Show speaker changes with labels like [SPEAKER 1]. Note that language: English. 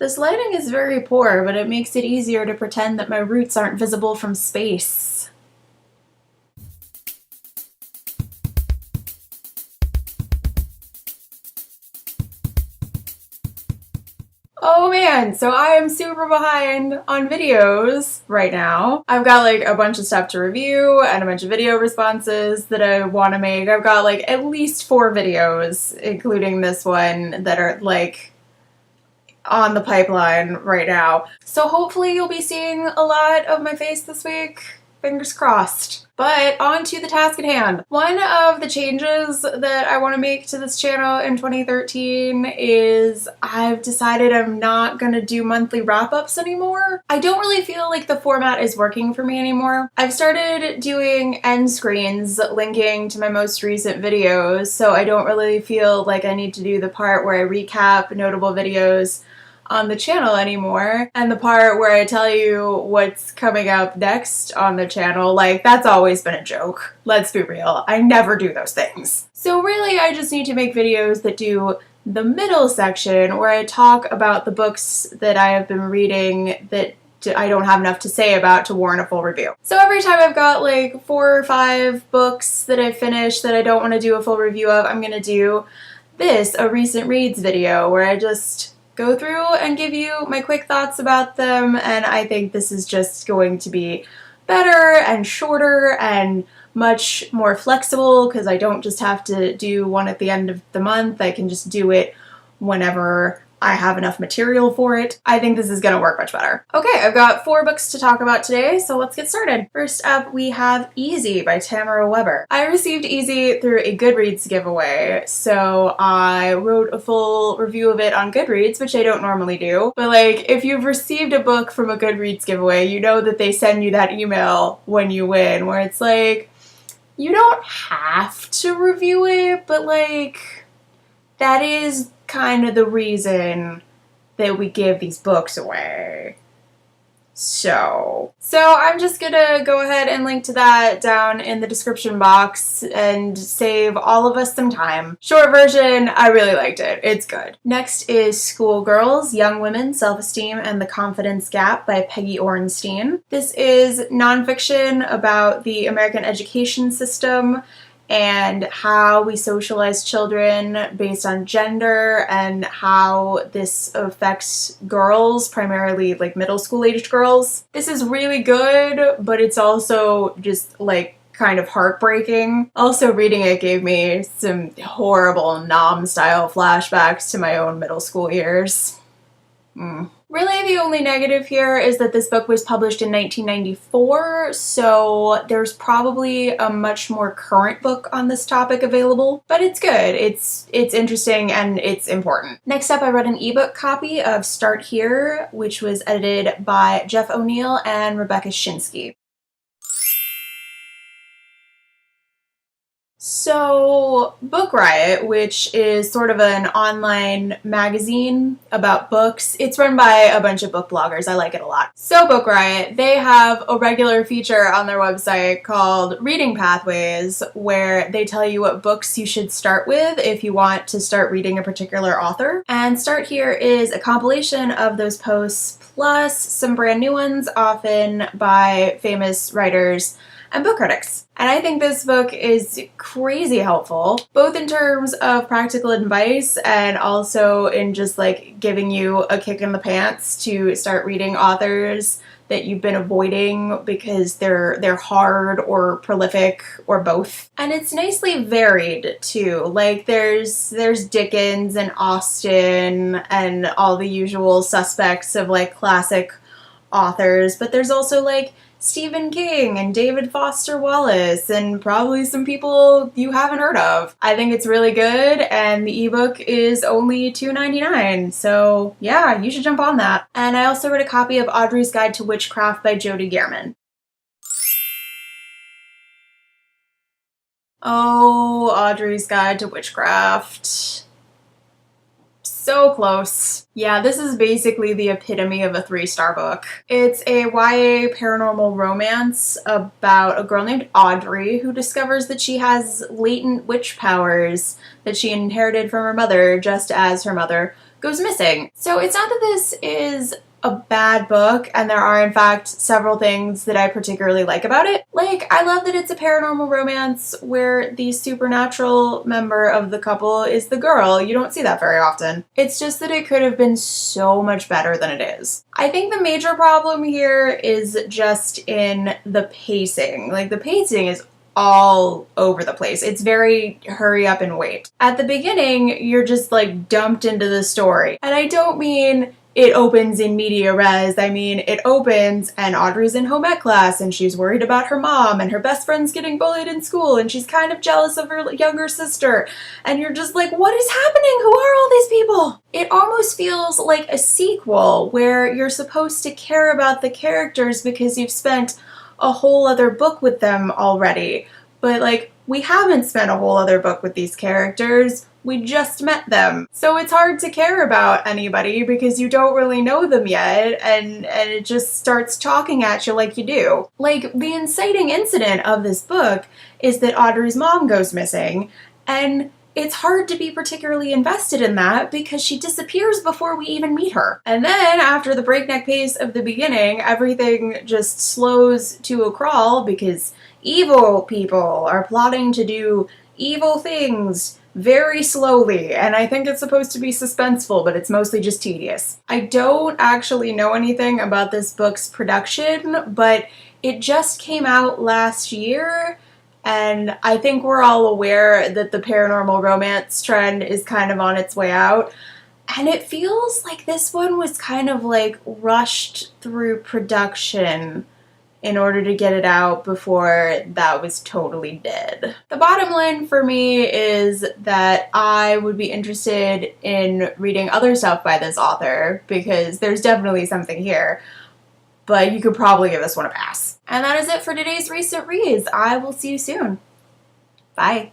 [SPEAKER 1] This lighting is very poor, but it makes it easier to pretend that my roots aren't visible from space. Oh man, so I am super behind on videos right now. I've got like a bunch of stuff to review and a bunch of video responses that I want to make. I've got like at least 4 videos, including this one, that are like on the pipeline right now. So hopefully you'll be seeing a lot of my face this week. Fingers crossed. But on to the task at hand. One of the changes that I want to make to this channel in 2013 is I've decided I'm not going to do monthly wrap-ups anymore. I don't really feel like the format is working for me anymore. I've started doing end screens linking to my most recent videos, so I don't really feel like I need to do the part where I recap notable videos on the channel anymore, and the part where I tell you what's coming up next on the channel, like, that's always been a joke. Let's be real, I never do those things. So really I just need to make videos that do the middle section where I talk about the books that I have been reading that I don't have enough to say about to warrant a full review. So every time I've got like 4 or 5 books that I've finished that I don't want to do a full review of, I'm gonna do this, a recent reads video, where I just go through and give you my quick thoughts about them, and I think this is just going to be better and shorter and much more flexible because I don't just have to do one at the end of the month. I can just do it whenever I have enough material for it. I think this is gonna work much better. Okay, I've got 4 books to talk about today, so let's get started. First up, we have Easy by Tammara Weber. I received Easy through a Goodreads giveaway, so I wrote a full review of it on Goodreads, which I don't normally do. But like, if you've received a book from a Goodreads giveaway, you know that they send you that email when you win, where it's like, you don't have to review it, but like, that is kind of the reason that we give these books away. So I'm just gonna go ahead and link to that down in the description box and save all of us some time. Short version, I really liked it. It's good. Next is Schoolgirls, Young Women, Self-Esteem, and the Confidence Gap by Peggy Orenstein. This is nonfiction about the American education system and how we socialize children based on gender and how this affects girls, primarily like middle school aged girls. This is really good, but it's also just like kind of heartbreaking. Also, reading it gave me some horrible Nom-style flashbacks to my own middle school years. Really, the only negative here is that this book was published in 1994, so there's probably a much more current book on this topic available, but it's good. It's interesting and it's important. Next up, I read an ebook copy of Start Here, which was edited by Jeff O'Neill and Rebecca Schinsky. So, Book Riot, which is sort of an online magazine about books, it's run by a bunch of book bloggers. I like it a lot. So, Book Riot, they have a regular feature on their website called Reading Pathways, where they tell you what books you should start with if you want to start reading a particular author. And Start Here is a compilation of those posts, plus some brand new ones, often by famous writers and book critics. And I think this book is crazy helpful, both in terms of practical advice and also in just like giving you a kick in the pants to start reading authors that you've been avoiding because they're hard or prolific or both. And it's nicely varied too. Like there's Dickens and Austen and all the usual suspects of like classic authors, but there's also like Stephen King and David Foster Wallace and probably some people you haven't heard of. I think it's really good, and the ebook is only $2.99, so yeah, you should jump on that. And I also read a copy of Audrey's Guide to Witchcraft by Jody Gehrman. Oh, Audrey's Guide to Witchcraft. So close. Yeah, this is basically the epitome of a 3-star book. It's a YA paranormal romance about a girl named Audrey who discovers that she has latent witch powers that she inherited from her mother, just as her mother goes missing. So it's not that this is a bad book, and there are in fact several things that I particularly like about it. Like, I love that it's a paranormal romance where the supernatural member of the couple is the girl. You don't see that very often. It's just that it could have been so much better than it is. I think the major problem here is just in the pacing. Like, the pacing is all over the place. It's very hurry up and wait. At the beginning, you're just like dumped into the story. And I don't mean it opens in media res. I mean, it opens and Audrey's in home ec class and she's worried about her mom and her best friend's getting bullied in school and she's kind of jealous of her younger sister. And you're just like, what is happening? Who are all these people? It almost feels like a sequel where you're supposed to care about the characters because you've spent a whole other book with them already. But like, we haven't spent a whole other book with these characters. We just met them. So it's hard to care about anybody because you don't really know them yet, and it just starts talking at you like you do. Like, the inciting incident of this book is that Audrey's mom goes missing, and it's hard to be particularly invested in that because she disappears before we even meet her. And then after the breakneck pace of the beginning, everything just slows to a crawl because evil people are plotting to do evil things very slowly, and I think it's supposed to be suspenseful, but it's mostly just tedious. I don't actually know anything about this book's production, but it just came out last year, and I think we're all aware that the paranormal romance trend is kind of on its way out, and it feels like this one was kind of like rushed through production in order to get it out before that was totally dead. The bottom line for me is that I would be interested in reading other stuff by this author because there's definitely something here, but you could probably give this one a pass. And that is it for today's recent reads. I will see you soon. Bye.